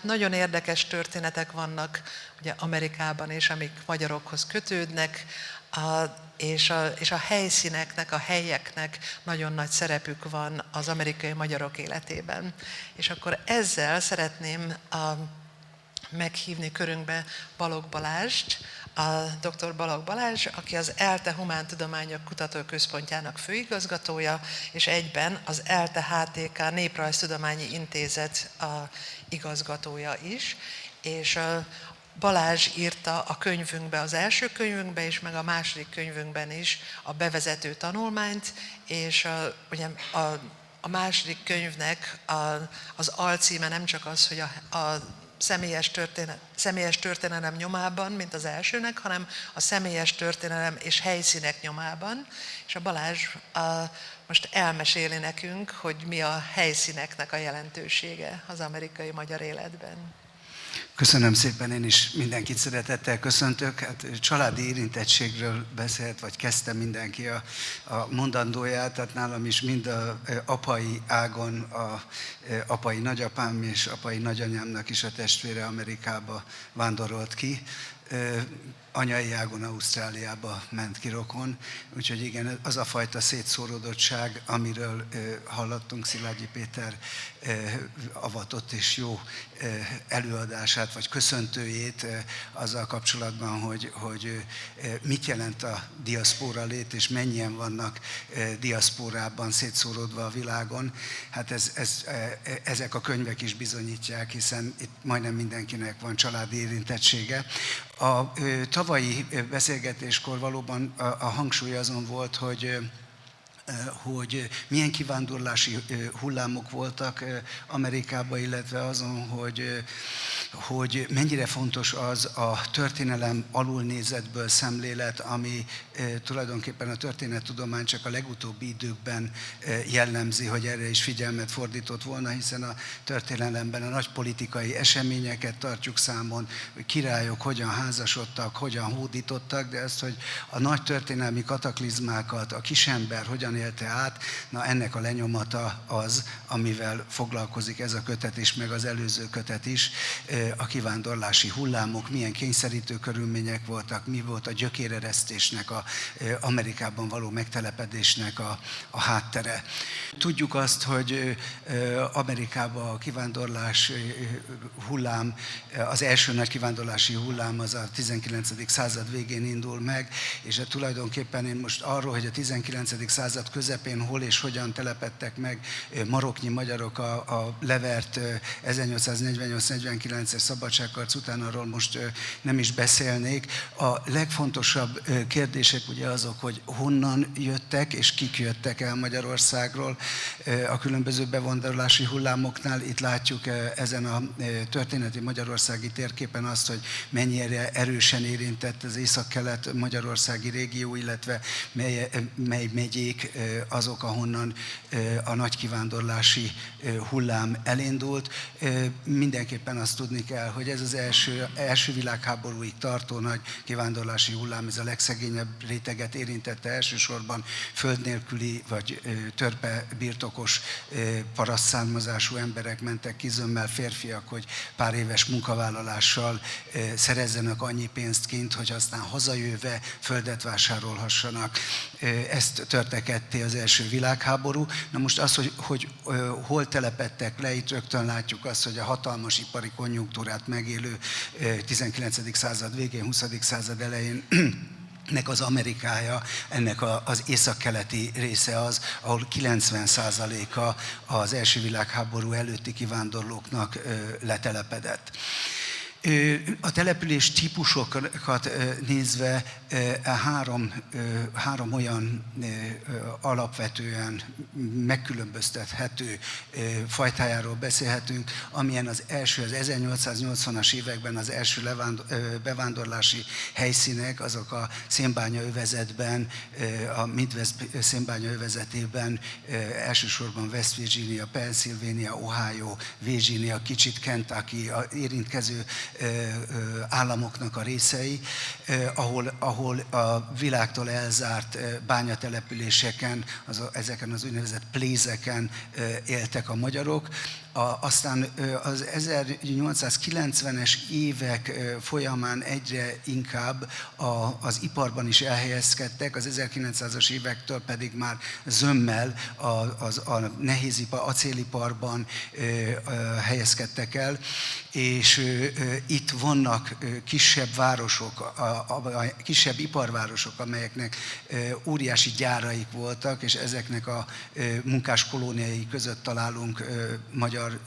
nagyon érdekes történetek vannak ugye Amerikában is, amik magyarokhoz kötődnek, és a helyszíneknek, a helyeknek nagyon nagy szerepük van az amerikai magyarok életében. És akkor ezzel szeretném meghívni körünkbe Balogh Balázst, a dr. Balogh Balázs, aki az ELTE Humántudományok Kutatóközpontjának főigazgatója, és egyben az ELTE HTK Néprajztudományi Intézet igazgatója is. És Balázs írta a könyvünkbe, az első könyvünkbe is, meg a második könyvünkben is a bevezető tanulmányt, és ugye a második könyvnek az alcíme nem csak az, hogy a személyes történelem nyomában, mint az elsőnek, hanem a személyes történelem és helyszínek nyomában. És a Balázs most elmeséli nekünk, hogy mi a helyszíneknek a jelentősége az amerikai magyar életben. Köszönöm szépen, én is mindenkit szeretettel köszöntök. Hát családi érintettségről beszélt, vagy kezdte mindenki a mondandóját, tehát nálam is mind a apai ágon a apai nagyapám és apai nagyanyámnak is a testvére Amerikába vándorolt ki. Anyai ágon Ausztráliába ment ki rokon, úgyhogy igen, az a fajta szétszóródottság, amiről hallottunk Szilágyi Péter avatott és jó előadását, vagy köszöntőjét azzal kapcsolatban, hogy mit jelent a diaszpóra lét, és mennyien vannak diaszpórában szétszóródva a világon. Hát ezek a könyvek is bizonyítják, hiszen itt majdnem mindenkinek van családi érintettsége. A tavalyi beszélgetéskor valóban a hangsúly azon volt, hogy milyen kivándorlási hullámok voltak Amerikában, illetve azon, hogy mennyire fontos az a történelem alulnézetből szemlélet, ami tulajdonképpen a történettudomány csak a legutóbbi időkben jellemzi, hogy erre is figyelmet fordított volna, hiszen a történelemben a nagy politikai eseményeket tartjuk számon, hogy királyok hogyan házasodtak, hogyan hódítottak, de ezt, hogy a nagy történelmi kataklizmákat a kisember hogyan élte át, na ennek a lenyomata az, amivel foglalkozik ez a kötet is, meg az előző kötet is, a kivándorlási hullámok, milyen kényszerítő körülmények voltak, mi volt a gyökéreresztésnek, a Amerikában való megtelepedésnek a háttere. Tudjuk azt, hogy Amerikában a kivándorlás hullám, az első nagy kivándorlási hullám az a 19. század végén indul meg, és tulajdonképpen én most arról, hogy a 19. század közepén hol és hogyan telepedtek meg maroknyi magyarok a levert 1848-49-es szabadságharc után, arról most nem is beszélnék. A legfontosabb kérdések ugye azok, hogy honnan jöttek és kik jöttek el Magyarországról. A különböző bevándorlási hullámoknál itt látjuk ezen a történeti magyarországi térképen azt, hogy mennyire erősen érintett az észak-kelet magyarországi régió, illetve mely megyék azok, ahonnan a nagy kivándorlási hullám elindult. Mindenképpen azt tudni kell, hogy ez az első világháborúig tartó nagy kivándorlási hullám, ez a legszegényebb réteget érintette, elsősorban föld nélküli vagy törpe birtokos paraszt származású emberek mentek ki zömmel, férfiak, hogy pár éves munkavállalással szerezzenek annyi pénzt kint, hogy aztán hazajöve földet vásárolhassanak. Ezt törte ketté az első világháború. Na most az, hogy hol telepedtek le, itt rögtön látjuk azt, hogy a hatalmas ipari konjunktúrát megélő 19. század végén, 20. század elején nek az Amerikája, ennek az északkeleti része az, ahol 90%-a az első világháború előtti kivándorlóknak letelepedett. A település típusokat nézve három olyan alapvetően megkülönböztethető fajtájáról beszélhetünk, amilyen az első, az 1880-as években az első bevándorlási helyszínek, azok a szénbánya övezetben, a Midwest szénbánya övezetében, elsősorban West Virginia, Pennsylvania, Ohio, Virginia, kicsit Kentucky, érintkező államoknak a részei, ahol a világtól elzárt bányatelepüléseken, ezeken az úgynevezett plézeken éltek a magyarok. Aztán az 1890-es évek folyamán egyre inkább az iparban is elhelyezkedtek, az 1900-as évektől pedig már zömmel a nehézipar, acéliparban helyezkedtek el, és itt vannak kisebb városok, kisebb iparvárosok, amelyeknek óriási gyáraik voltak, és ezeknek a munkáskolóniai között találunk magyar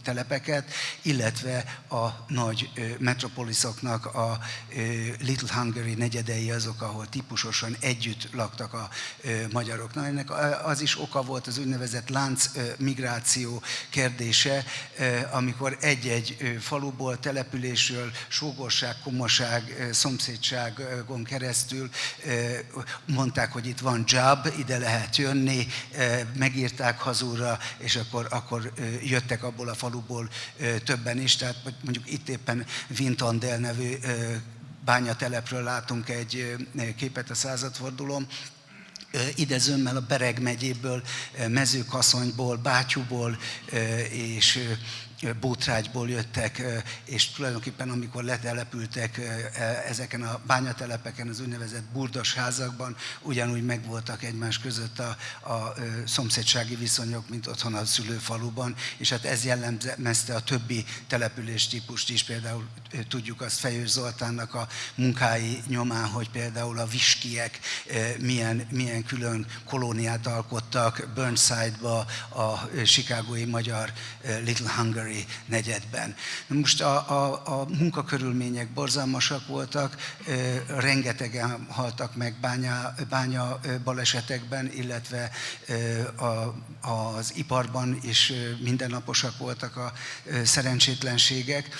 telepeket, illetve a nagy metropoliszoknak a Little Hungary negyedei azok, ahol típusosan együtt laktak a magyarok. Na, ennek az is oka volt az úgynevezett láncmigráció kérdése, amikor egy-egy faluból, településről, sógorság, komoság, szomszédságon keresztül mondták, hogy itt van job, ide lehet jönni, megírták hazúra, és akkor jöttek abból a faluból többen is, tehát mondjuk itt éppen Wintondale nevű bányatelepről látunk egy képet a századfordulón. Ide zömmel a Bereg megyéből, Mezőkaszonyból, Bátyúból és Bótrágyból jöttek, és tulajdonképpen amikor letelepültek ezeken a bányatelepeken, az úgynevezett burdos házakban, ugyanúgy megvoltak egymás között a szomszédsági viszonyok, mint otthon a szülőfaluban, és hát ez jellemezte a többi településtípust is, például tudjuk azt Fejős Zoltánnak a munkái nyomán, hogy például a viskiek milyen külön kolóniát alkottak Burnside-ba, a chicagói magyar Little Hungary negyedben. Most a munkakörülmények borzalmasak voltak, rengetegen haltak meg bánya balesetekben, illetve az iparban is mindennaposak voltak a szerencsétlenségek.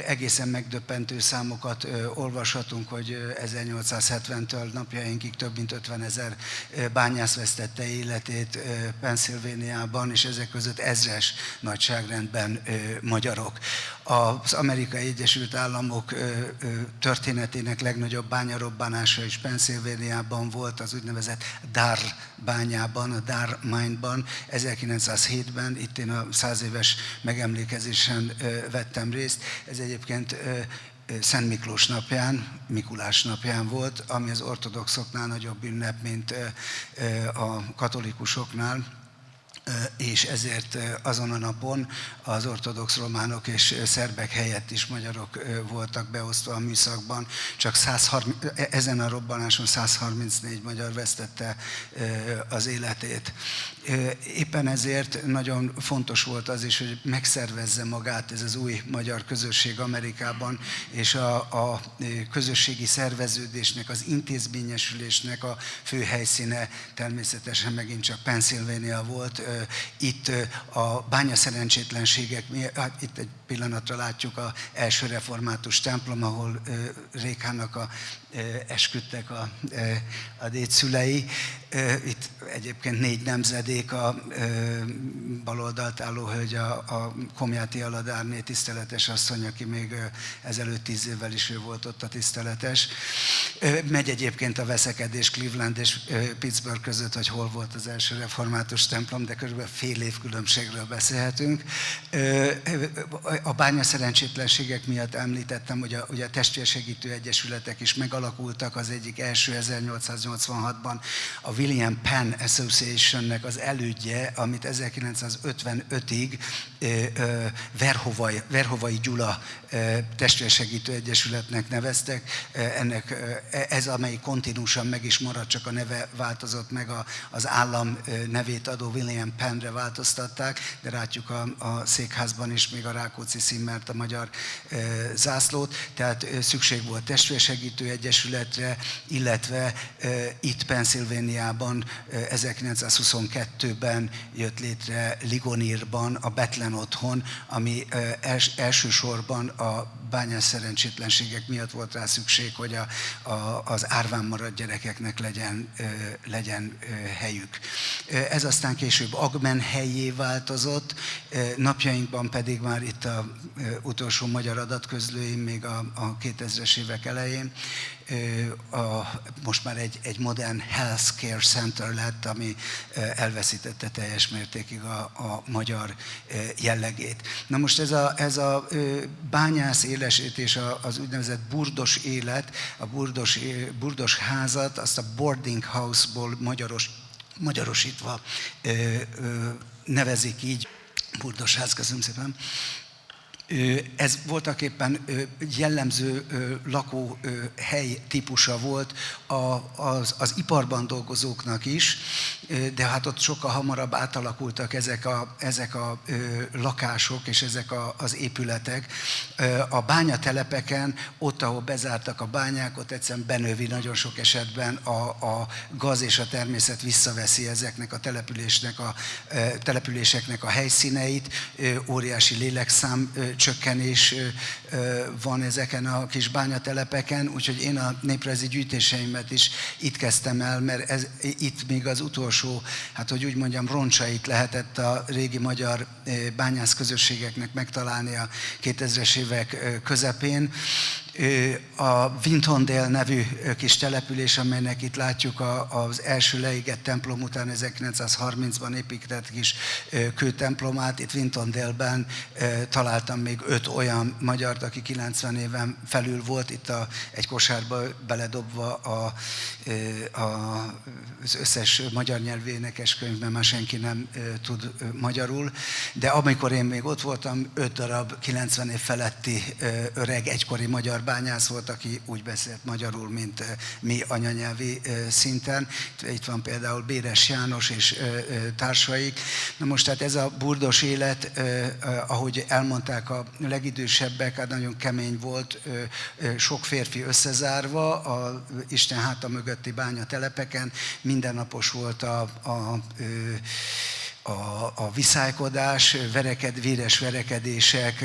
Egészen megdöbbentő számokat olvashatunk, hogy 1870-től napjainkig több mint 50 000 bányász vesztette életét Pennsylvaniában, és ezek között ezres nagyságrendben magyarok. Az Amerikai Egyesült Államok történetének legnagyobb bányarobbanása is Pennsylvaniában volt, az úgynevezett Dar bányában, a Dar Mine-ban, 1907-ben, itt én a 100 éves megemlékezésen vettem részt. Ez egyébként Szent Miklós napján, Mikulás napján volt, ami az ortodoxoknál nagyobb ünnep, mint a katolikusoknál, és ezért azon a napon az ortodox románok és szerbek helyett is magyarok voltak beosztva a műszakban, csak ezen a robbanáson 134 magyar vesztette az életét. Éppen ezért nagyon fontos volt az is, hogy megszervezze magát ez az új magyar közösség Amerikában, és a közösségi szerveződésnek, az intézményesülésnek a fő helyszíne természetesen megint csak Pennsylvania volt. Itt a bányaszerencsétlenségek, hát itt egy pillanatra látjuk az első református templom, ahol Rékának esküdtek a dédszülei. Itt egyébként 4 nemzedék, a baloldalt álló hölgy, a Komjáti Aladárné tiszteletes asszony, aki még ezelőtt 10 évvel is ő volt ott a tiszteletes. Megy egyébként a veszekedés Cleveland és Pittsburgh között, hogy hol volt az első református templom, de körülbelül fél év különbségről beszélhetünk. A bányaszerencsétlenségek miatt említettem, hogy ugye a testvérsegítő egyesületek is megalakultak, az egyik első 1886-ban a William Penn Association-nek az elődje, amit 1955-ig Verhovai Gyula testvérsegítő egyesületnek neveztek. Ez, amely kontinúsan meg is maradt, csak a neve változott meg, az állam nevét adó William Pennre változtatták, de látjuk a székházban is még a Rákóczi címmert, a magyar zászlót, tehát szükség volt testvérsegítő egyesületre, illetve itt Pennsylvaniában Kaliforniában 1922-ben jött létre Ligonierban a Bethlen otthon, ami elsősorban a bányász szerencsétlenségek miatt volt rá szükség, hogy az árván maradt gyerekeknek legyen helyük. Ez aztán később Agmen helyé változott, napjainkban pedig már itt az utolsó magyar adatközlőim, még a 2000-es évek elején, most már egy modern healthcare center lett, ami elveszítette teljes mértékig a magyar jellegét. Na most ez a bányász élesét és az úgynevezett burdos élet, a burdos házat, azt a boarding house-ból magyarosítva nevezik így, burdos ház, köszönöm szépen. Ez voltaképpen jellemző lakóhely típusa volt az iparban dolgozóknak is, de hát ott sokkal hamarabb átalakultak ezek a lakások és ezek az épületek. A bányatelepeken, ott, ahol bezártak a bányák, ott egyszerűen benövi nagyon sok esetben a gaz és a természet visszaveszi ezeknek a településeknek a helyszíneit, óriási lélekszám csökkenés van ezeken a kis bányatelepeken, úgyhogy én a néprajzi gyűjtéseimet is itt kezdtem el, mert itt még az utolsó, hát hogy úgy mondjam, roncsait lehetett a régi magyar bányász közösségeknek megtalálni a 2000-es évek közepén. A Wintondale nevű kis település, amelynek itt látjuk az első leégett templom után 1930-ban épített kis kőtemplomát. Itt Wintondale-ben találtam még 5 olyan magyart, aki 90 éven felül volt, itt egy kosárba beledobva az összes magyar nyelvű énekeskönyvben, már senki nem tud magyarul. De amikor én még ott voltam, 5 darab 90 év feletti öreg egykori magyar bányász volt, aki úgy beszélt magyarul, mint mi anyanyelvi szinten. Itt van például Béres János és társaik. Na most tehát ez a burdos élet, ahogy elmondták a legidősebbek, hát nagyon kemény volt, sok férfi összezárva, a Isten háta mögötti bányatelepeken, mindennapos volt a viszálykodás, véres verekedések,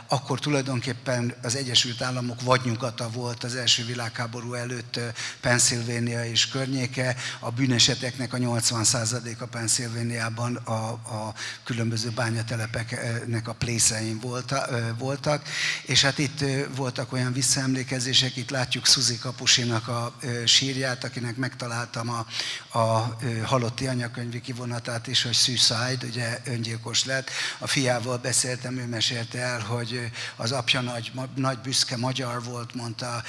akkor tulajdonképpen az Egyesült Államok vadnyugata volt az első világháború előtt Pennsylvania és környéke, a bűneseteknek a 80%-a Pennsylvaniában a különböző bányatelepeknek a plécein voltak, és hát itt voltak olyan visszaemlékezések, itt látjuk Suzy Kapusinak a sírját, akinek megtaláltam a halotti anyakönyvi kivonatát is, hogy suicide, ugye öngyilkos lett. A fiával beszéltem, ő mesélte el, hogy az apja nagy büszke magyar volt, mondta,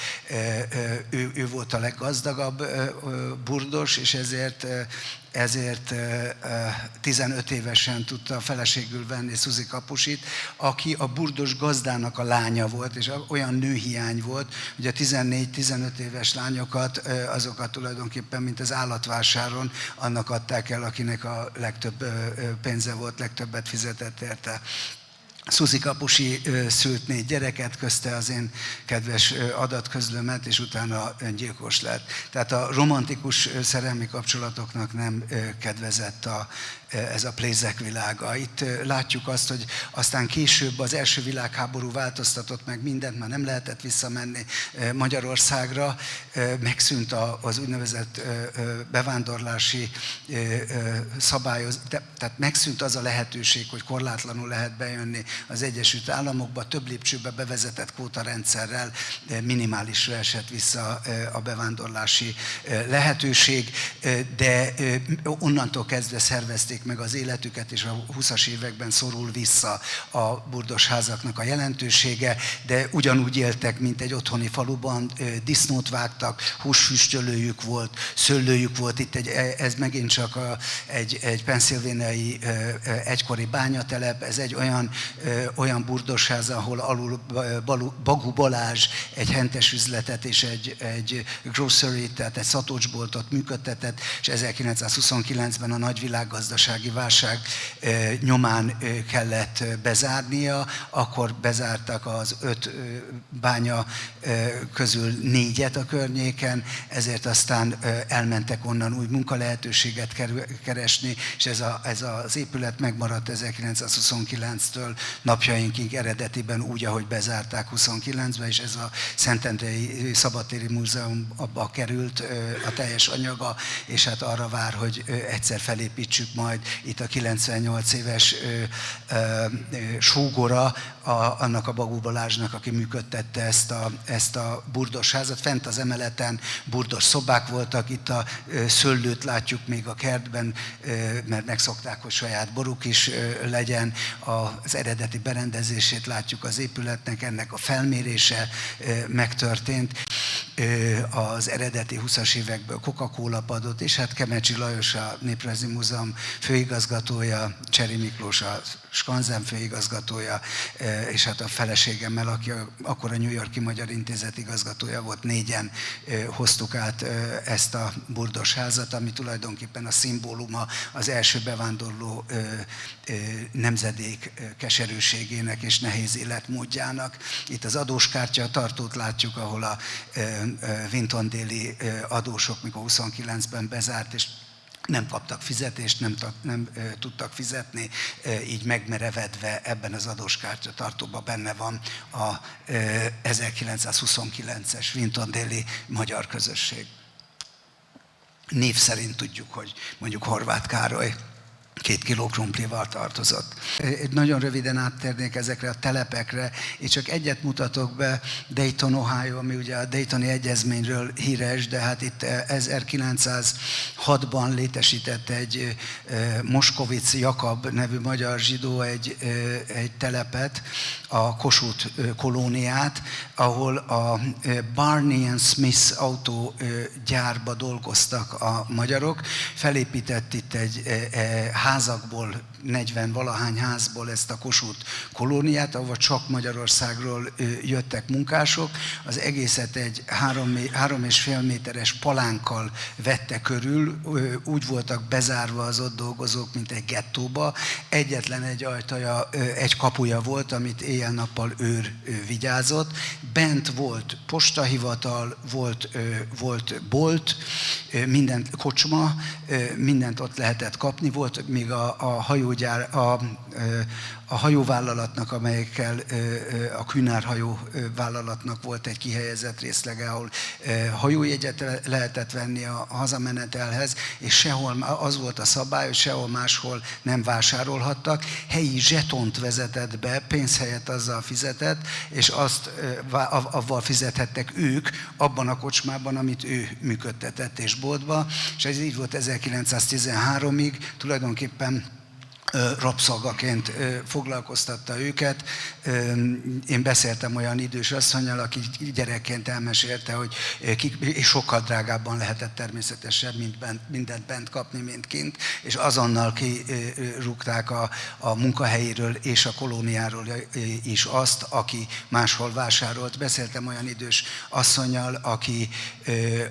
ő volt a leggazdagabb burdos, és ezért 15 évesen tudta feleségül venni Suzy Kapusit, aki a burdos gazdának a lánya volt, és olyan nőhiány volt, hogy a 14-15 éves lányokat, azokat tulajdonképpen, mint az állatvásáron, annak adták el, akinek a legtöbb pénze volt, legtöbbet fizetett érte. Suzy Kapusi szült 4 gyereket, közte az én kedves adatközlömet, és utána öngyilkos lett. Tehát a romantikus szerelmi kapcsolatoknak nem kedvezett ez a plézek világa. Itt látjuk azt, hogy aztán később az első világháború változtatott meg mindent, már nem lehetett visszamenni Magyarországra, megszűnt az úgynevezett bevándorlási szabályozás, tehát megszűnt az a lehetőség, hogy korlátlanul lehet bejönni az Egyesült Államokba, több lépcsőbe bevezetett kvótarendszerrel minimálisra esett vissza a bevándorlási lehetőség, de onnantól kezdve szervezték meg az életüket, és a 20-as években szorul vissza a burdos házaknak a jelentősége, de ugyanúgy éltek, mint egy otthoni faluban, disznót vágtak, húsfüstölőjük volt, szőlőjük volt, itt ez megint csak egy pennsylvaniai egykori bányatelep, ez egy olyan olyan burdosház, ahol alul Bagú Balázs egy hentes üzletet és egy grocery, tehát egy szatócsboltot működtetett, és 1929-ben a nagy világgazdasági válság nyomán kellett bezárnia, akkor bezártak az 5 bánya közül 4-et a környéken, ezért aztán elmentek onnan új munkalehetőséget keresni, és ez az épület megmaradt 1929-től napjainkig eredetiben úgy, ahogy bezárták 29-ben, és ez a Szentendrei Szabadtéri Múzeumba került a teljes anyaga, és hát arra vár, hogy egyszer felépítsük majd itt a 98 éves sógora annak a Bagó Balázsnak, aki működtette ezt a burdosházat. Fent az emeleten burdos szobák voltak, itt a szőlőt látjuk még a kertben, mert megszokták, hogy saját boruk is legyen. Az eredeti berendezését látjuk az épületnek, ennek a felmérése megtörtént. Az eredeti 20-as évekből Coca-Cola padot, és hát Kemecsi Lajos, a Néprajzi Múzeum főigazgatója, Cseri Miklós a Skanzen főigazgatója, és hát a feleségemmel, aki akkor a New York-i Magyar Intézet igazgatója volt, 4-en hoztuk át ezt a burdosházat, ami tulajdonképpen a szimbóluma az első bevándorló nemzedék keserűségének és nehéz életmódjának. Itt az adóskártya tartót látjuk, ahol a Wintondale-i adósok, mikor 29-ben bezárt, és nem kaptak fizetést, nem tudtak fizetni, így megmerevedve ebben az adóskártya tartóban benne van a 1929-es Wintondale-i magyar közösség. Név szerint tudjuk, hogy mondjuk Horváth Károly 2 kiló krumplival tartozott. Nagyon röviden áttérnék ezekre a telepekre, és csak egyet mutatok be, Dayton, Ohio, ami ugye a Daytoni Egyezményről híres, de hát itt 1906-ban létesített egy Moskovic Jakab nevű magyar zsidó egy telepet, a Kossuth kolóniát, ahol a Barney and Smith autógyárba dolgoztak a magyarok, felépített itt egy házakból, 40-valahány házból ezt a Kossuth kolóniát, ahova csak Magyarországról jöttek munkások. Az egészet egy 3,5 méteres palánkkal vette körül, úgy voltak bezárva az ott dolgozók, mint egy gettóba. Egyetlen egy ajtaja, egy kapuja volt, amit éjjel-nappal őr vigyázott. Bent volt postahivatal, volt bolt, minden kocsma, mindent ott lehetett kapni, volt még a hajógyár, a hajóvállalatnak, amelyekkel a Künár hajóvállalatnak volt egy kihelyezett részlege, ahol hajójegyet lehetett venni a hazamenetelhez, és sehol az volt a szabály, hogy sehol máshol nem vásárolhattak. Helyi zsetont vezetett be, pénz helyett azzal fizetett, és azt avval fizethettek ők abban a kocsmában, amit ő működtetett, és boltba. És ez így volt 1913-ig, tulajdonképpen rabszolgaként foglalkoztatta őket. Én beszéltem olyan idős asszonnyal, aki gyerekként elmesélte, hogy és sokkal drágábban lehetett természetesen mindent bent kapni, mint kint, és azonnal kirúgták a munkahelyéről és a kolóniáról is azt, aki máshol vásárolt. Beszéltem olyan idős asszonnyal,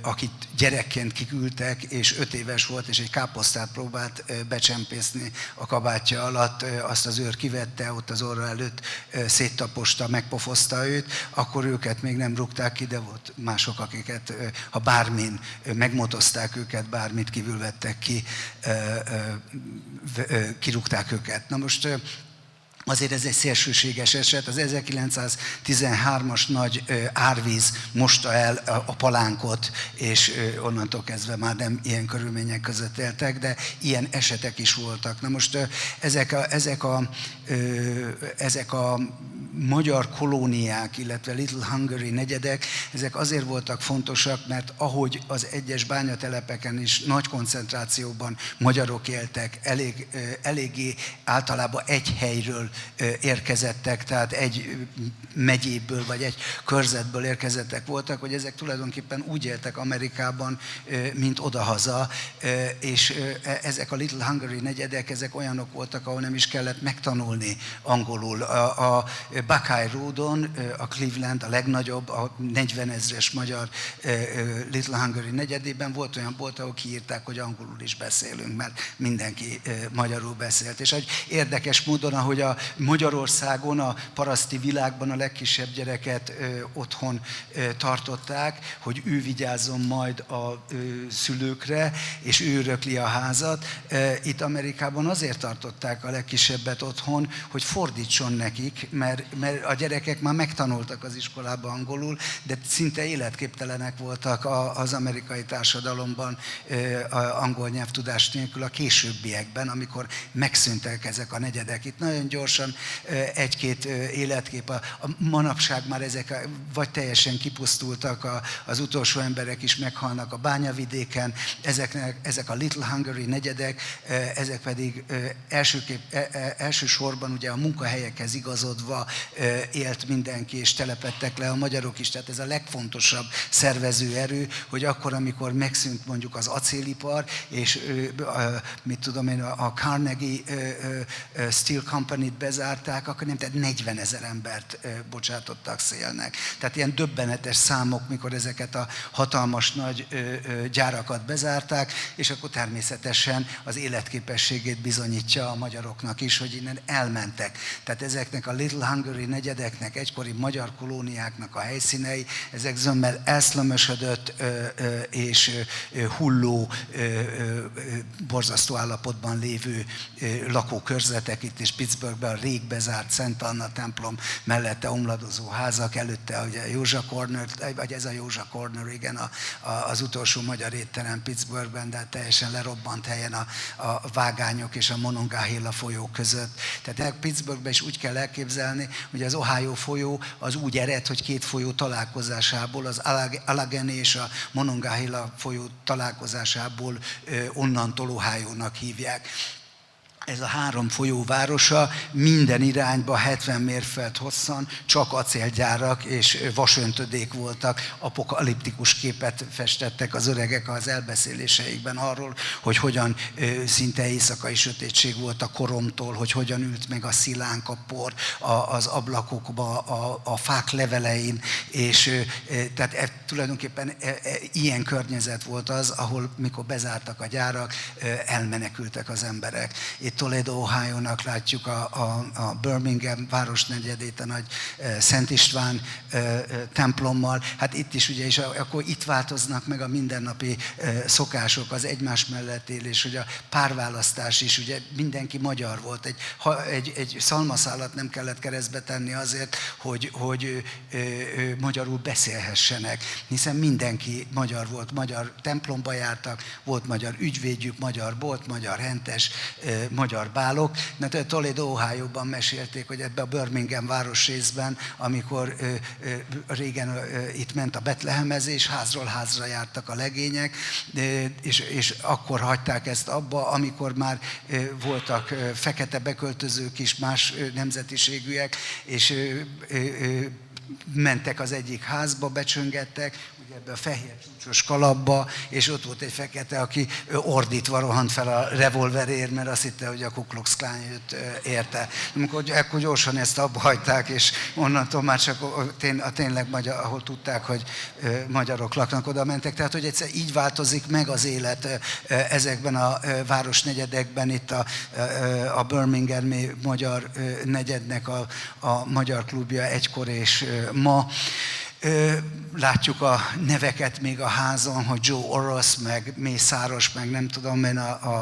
akit gyerekként kiküldtek, és 5 éves volt, és egy káposztát próbált becsempészni a kabátja alatt, azt az őr kivette, ott az orra előtt széttaposta, megpofozta őt, akkor őket még nem rúgták ki, de volt mások, akiket, ha bármin megmotozták őket, bármit kívül vettek ki, kirúgták őket. Na most azért ez egy szélsőséges eset. Az 1913-as nagy árvíz mosta el a palánkot, és onnantól kezdve már nem ilyen körülmények között éltek, de ilyen esetek is voltak. Na most ezek a magyar kolóniák, illetve Little Hungary negyedek, ezek azért voltak fontosak, mert ahogy az egyes bányatelepeken is nagy koncentrációban magyarok éltek, eléggé általában egy helyről érkezettek, tehát egy megyéből vagy egy körzetből érkezettek voltak, hogy ezek tulajdonképpen úgy éltek Amerikában, mint odahaza, és ezek a Little Hungary negyedek, ezek olyanok voltak, ahol nem is kellett megtanulni angolul. A Buckeye Roadon, a Cleveland, a legnagyobb, a 40 000-es magyar Little Hungary negyedében volt olyan bolt, ahol kiírták, hogy angolul is beszélünk, mert mindenki magyarul beszélt. És egy érdekes módon, ahogy a Magyarországon, a paraszti világban a legkisebb gyereket otthon tartották, hogy ő vigyázzon majd a szülőkre, és ő örökli a házat. Itt Amerikában azért tartották a legkisebbet otthon, hogy fordítson nekik, mert a gyerekek már megtanultak az iskolában angolul, de szinte életképtelenek voltak az amerikai társadalomban angol nyelvtudás nélkül a későbbiekben, amikor megszűntek ezek a negyedek. Itt nagyon gyorsan egy-két életkép, a manapság már ezek vagy teljesen kipusztultak, az utolsó emberek is meghalnak a bányavidéken, ezek a Little Hungary negyedek, ezek pedig elsősorban ugye a munkahelyekhez igazodva élt mindenki, és telepedtek le a magyarok is. Tehát ez a legfontosabb szervező erő, hogy akkor, amikor megszűnt mondjuk az acélipar, és mit tudom én, a Carnegie Steel Company-t bezárták, akkor nem, tehát 40 000 embert bocsátottak szélnek. Tehát ilyen döbbenetes számok, mikor ezeket a hatalmas nagy gyárakat bezárták, és akkor természetesen az életképességét bizonyítja a magyaroknak is, hogy innen elmentek. Tehát ezeknek a Little Hungary negyedeknek, egykori magyar kolóniáknak a helyszínei, ezek zömmel elszlömösödött és hulló, borzasztó állapotban lévő lakókörzetek, itt is Pittsburghben a rég bezárt Szent Anna templom mellette omladozó házak, előtte ugye Józsa Corner, vagy ez a Józsa Corner, igen, az utolsó magyar étterem Pittsburghben, de teljesen lerobbant helyen a vágányok és a Monongahela folyó között. Tehát Pittsburghben is úgy kell elképzelni, hogy az Ohio folyó az úgy ered, hogy két folyó találkozásából, az Allegheny és a Monongahela folyó találkozásából onnantól Ohio-nak hívják. Ez a három folyó városa minden irányba 70 mérföld hosszan, csak acélgyárak és vasöntödék voltak, apokaliptikus képet festettek az öregek az elbeszéléseikben arról, hogy hogyan szinte éjszakai sötétség volt a koromtól, hogy hogyan ült meg a szilánk, a por az ablakokba, a fák levelein, és tehát tulajdonképpen ilyen környezet volt az, ahol mikor bezártak a gyárak, elmenekültek az emberek. Itt Toledo, Ohio-nak látjuk a Birmingham városnegyedét, a nagy Szent István templommal. Hát itt is ugye, és akkor itt változnak meg a mindennapi szokások, az egymás mellett élés, hogy a párválasztás is, ugye mindenki magyar volt. Egy szalmaszálat nem kellett keresztbe tenni azért, hogy magyarul beszélhessenek, hiszen mindenki magyar volt, magyar templomba jártak, volt magyar ügyvédjük, magyar bolt, magyar hentes, magyar bálok. Toledo, Ohio-ban mesélték, hogy ebbe a Birmingham városrészben, amikor régen itt ment a betlehemezés, házról házra jártak a legények, és akkor hagyták ezt abba, amikor már voltak fekete beköltözők is, más nemzetiségűek, és mentek az egyik házba, becsöngettek, ebbe a fehér csúcsos kalapba, és ott volt egy fekete, aki ordítva rohant fel a revolverért, mert azt hitte, hogy a Ku Klux Klan jött érte. Akkor gyorsan ezt abba hagyták, és onnantól már csak a tényleg magyar, ahol tudták, hogy magyarok laknak, oda mentek. Tehát, hogy egyszer így változik meg az élet ezekben a városnegyedekben, itt a Birminghami magyar negyednek a magyar klubja egykor és ma. Látjuk a neveket még a házon, hogy Joe Orosz, meg Mészáros, meg nem tudom én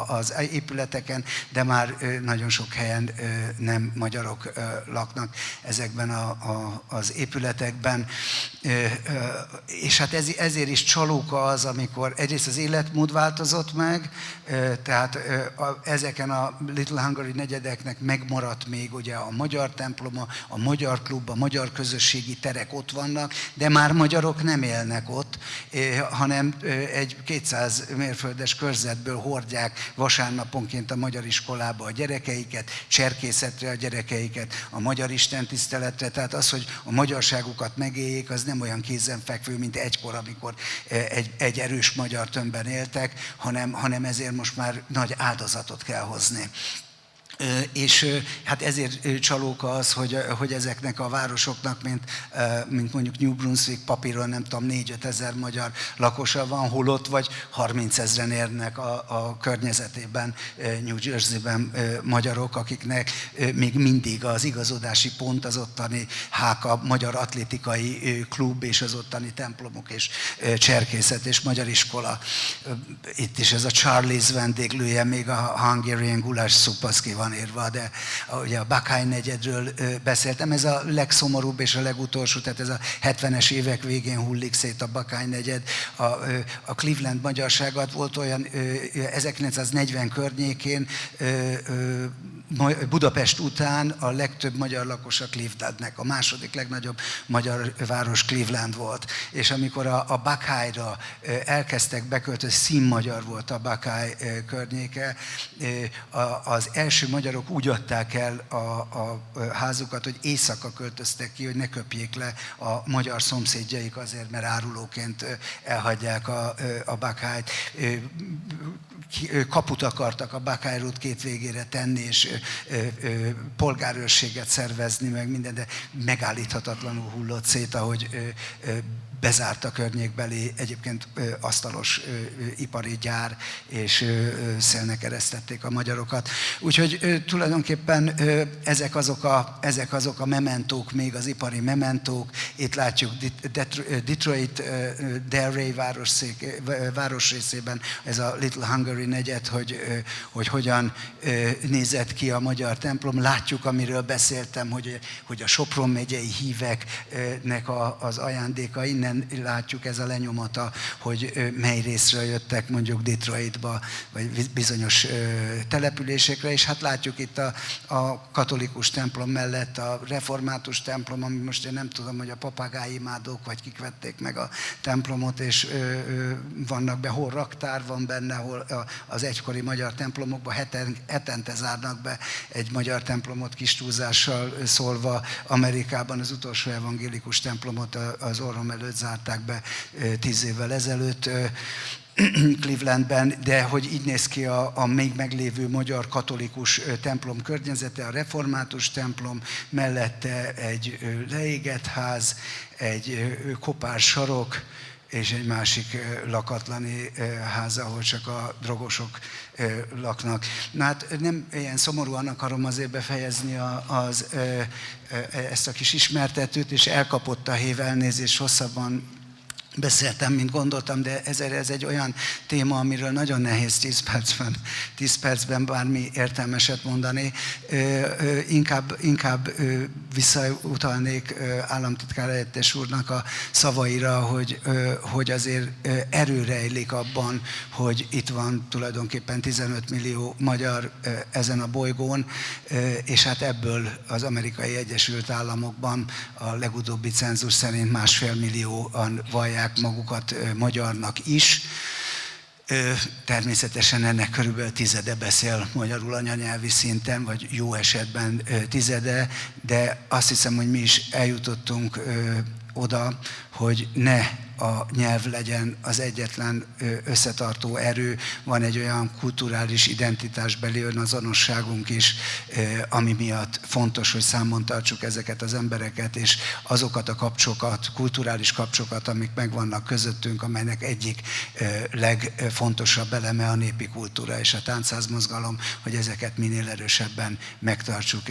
az épületeken, de már nagyon sok helyen nem magyarok laknak ezekben az épületekben. És hát ezért is csalóka az, amikor egyrészt az életmód változott meg, tehát ezeken a Little Hungary negyedeknek megmaradt még ugye a magyar temploma, a magyar klub, a magyar közösségi terek ott vannak, de már magyarok nem élnek ott, hanem egy 200 mérföldes körzetből hordják vasárnaponként a magyar iskolába a gyerekeiket, cserkészetre a gyerekeiket, a magyar istentiszteletre, tehát az, hogy a magyarságukat megéljék, az nem olyan kézenfekvő, mint egykor, amikor egy erős magyar tömbben éltek, hanem ezért most már nagy áldozatot kell hozni. És hát ezért csalóka az, hogy ezeknek a városoknak, mint mondjuk New Brunswick, papíron nem tudom, 4-5 ezer magyar lakosa van, holott vagy 30 ezeren érnek a környezetében, New Jersey-ben magyarok, akiknek még mindig az igazodási pont az ottani HÁKA, Magyar Atlétikai Klub és az ottani templomok és cserkészet és magyar iskola. Itt is ez a Charlie's vendéglője, még a Hungarian Guláš Szupaszki van írva, de ugye a Buckeye negyedről beszéltem, ez a legszomorúbb és a legutolsó, tehát ez a 70-es évek végén hullik szét a Buckeye negyed. A Cleveland magyarságát volt olyan 1940 környékén, Budapest után a legtöbb magyar lakos a Clevelandnek, a második legnagyobb magyar város Cleveland volt. És amikor a Buckeye-ra elkezdtek beköltözni, színmagyar volt a Buckeye környéke, az első magyarok úgy adták el a házukat, hogy éjszaka költöztek ki, hogy ne köpjék le a magyar szomszédjaik azért, mert árulóként elhagyják a Buckeye-t. Kaput akartak a Buckeye Road két végére tenni, és polgárőrséget szervezni, meg minden, de megállíthatatlanul hullott szét, ahogy bezárt a környékbeli, egyébként asztalos ipari gyár, és szélnek eresztették a magyarokat. Úgyhogy tulajdonképpen ezek azok a mementók, még az ipari mementók. Itt látjuk Detroit, Delray városrészében ez a Little Hungary negyed, hogy hogyan nézett ki a magyar templom. Látjuk, amiről beszéltem, hogy a Sopron megyei híveknek az ajándéka, innen látjuk, ez a lenyomata, hogy mely részről jöttek mondjuk Detroitba, vagy bizonyos településekre, és hát látjuk itt a katolikus templom mellett a református templom, ami most én nem tudom, hogy a papagáimádók, vagy kik vették meg a templomot, és vannak be, hol raktár van benne, hol az egykori magyar templomokban hetente zárnak be egy magyar templomot, kis túlzással szólva. Amerikában az utolsó evangélikus templomot az orrom előtt zárták be 10 évvel ezelőtt Clevelandben, de hogy így néz ki a még meglévő magyar katolikus templom környezete, a református templom, mellette egy leégett ház, egy kopár sarok, és egy másik lakatlan ház, ahol csak a drogosok laknak. Na hát nem ilyen szomorúan akarom azért befejezni ezt a kis ismertetőt, és elkapott a hév, elnézést, hosszabban beszéltem, mint gondoltam, de ez egy olyan téma, amiről nagyon nehéz 10 percben bármi értelmeset mondani. Inkább visszautalnék államtitkár helyettes úrnak a szavaira, hogy azért erő rejlik abban, hogy itt van tulajdonképpen 15 millió magyar ezen a bolygón, és hát ebből az Amerikai Egyesült Államokban a legutóbbi cenzus szerint 1,5 millióan vallják magukat magyarnak is. Természetesen ennek körülbelül tizede beszél magyarul anyanyelvi szinten, vagy jó esetben tizede, de azt hiszem, hogy mi is eljutottunk oda, hogy ne a nyelv legyen az egyetlen összetartó erő. Van egy olyan kulturális identitásbeli önazonosságunk is, ami miatt fontos, hogy számon tartsuk ezeket az embereket, és azokat a kapcsokat, kulturális kapcsokat, amik megvannak közöttünk, amelynek egyik legfontosabb eleme a népi kultúra és a táncszázmozgalom, hogy ezeket minél erősebben megtartsuk,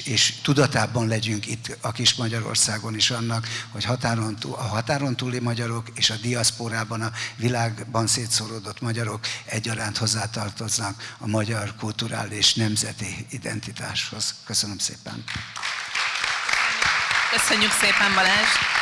és tudatában legyünk itt a kis Magyarországon is annak, hogy a határon túli magyarok és a diaszporában, a világban szétszóródott magyarok egyaránt hozzátartoznak a magyar kulturális nemzeti identitáshoz. Köszönöm szépen! Köszönjük szépen, Balázs!